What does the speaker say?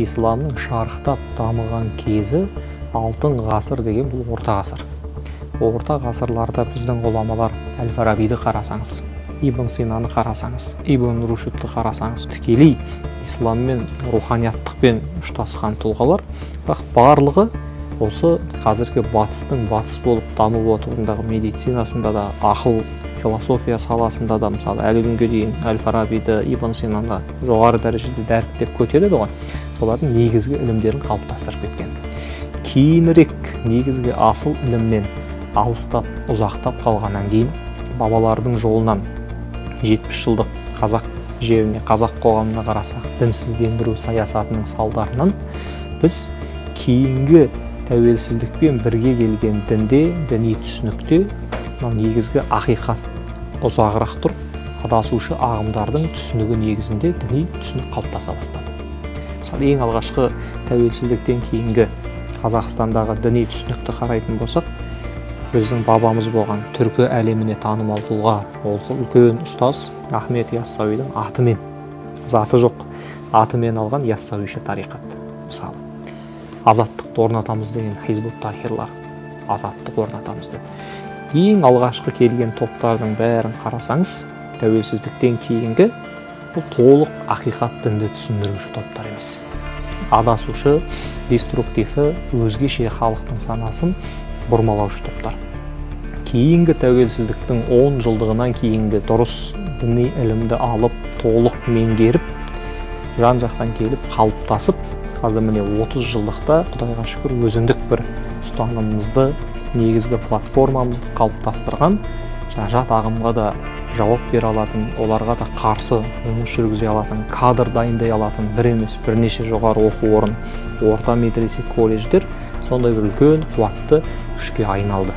исламның шарықтап дамыған кезі алтын ғасыр деген бұл орта ғасыр. Орта ғасырларда біздің ғұламалар Әл-Фарабиді қарасаңыз, Ибн Синаны қарасаңыз, Ибн Рушдты қарасаңыз, тікелей ислам мен руханияттықпен ұштасқан тұлғалар, бірақ барлығы осы қазіргі батыстың батыс болып дамып отырғандағы медицинасында да, ақыл философия саласында да, мысалы әлі күнге дейін Әл-Фарабиді, Ибн Синаны жоғары дәрежеде дәріптеп көтереді ғой. Солардың негізгі ілімдерін қалыптастырып кеткен. Кейінірек негізгі асыл ілімнен алыстап, ұзақтап қалғаннан кейін, бабалардың жолынан 70 жылдық қазақ жеріне, қазақ қоғамына қарасақ, дінсіздендіру саясатының салдарынан біз кейінгі тәуелсіздікпен бірге келген дінде, діни түсінікте негізгі ақиқат ұзағырақ тұр, адасушы ағымдардың түсінігі негізінде діни түсінік қалыптаса бастады. Мысалы, ең алғашқы тәуелсіздіктен кейінгі Қазақстандағы діни түсінікті қарайтын болсақ, біздің бабамыз болған түркі әлеміне танымал тұлға, ол үлкен ұстаз Ахмет Яссауидің атымен, заты жоқ, атымен алған Яссауиша тариқат. Мысалы, азаттықты орнатамыз деген Хизбут Тахирлар, азаттық орнатамыз деп. Ең алғашқы келген топтардың бәрін қарасаңыз, тәуелсіздіктен кейінгі бұл толық ақиқат дінді түсіндіруші топтар емес. Адасушы, деструктиві, өзгеше халықтың санасын бұрмалаушы топтар. Кейінгі тәуелсіздіктің 10 жылдығынан кейінгі дұрыс діни ілімді алып, толық меңгеріп, жан-жақтан келіп, қалыптасып, қазір міне 30 жылдықта Құдайға шүкір өзіндік бір ұстанымымызды, негізгі платформамызды қалыптастырған, жат ағымға да жауап бере алатын, оларға да қарсы жұмыс жүргізе алатын, кадр дайындай алатын бір емес бірнеше жоғары оқу орын, орта медресе колледждер сондай бір үлкен қуатты күшке айналды.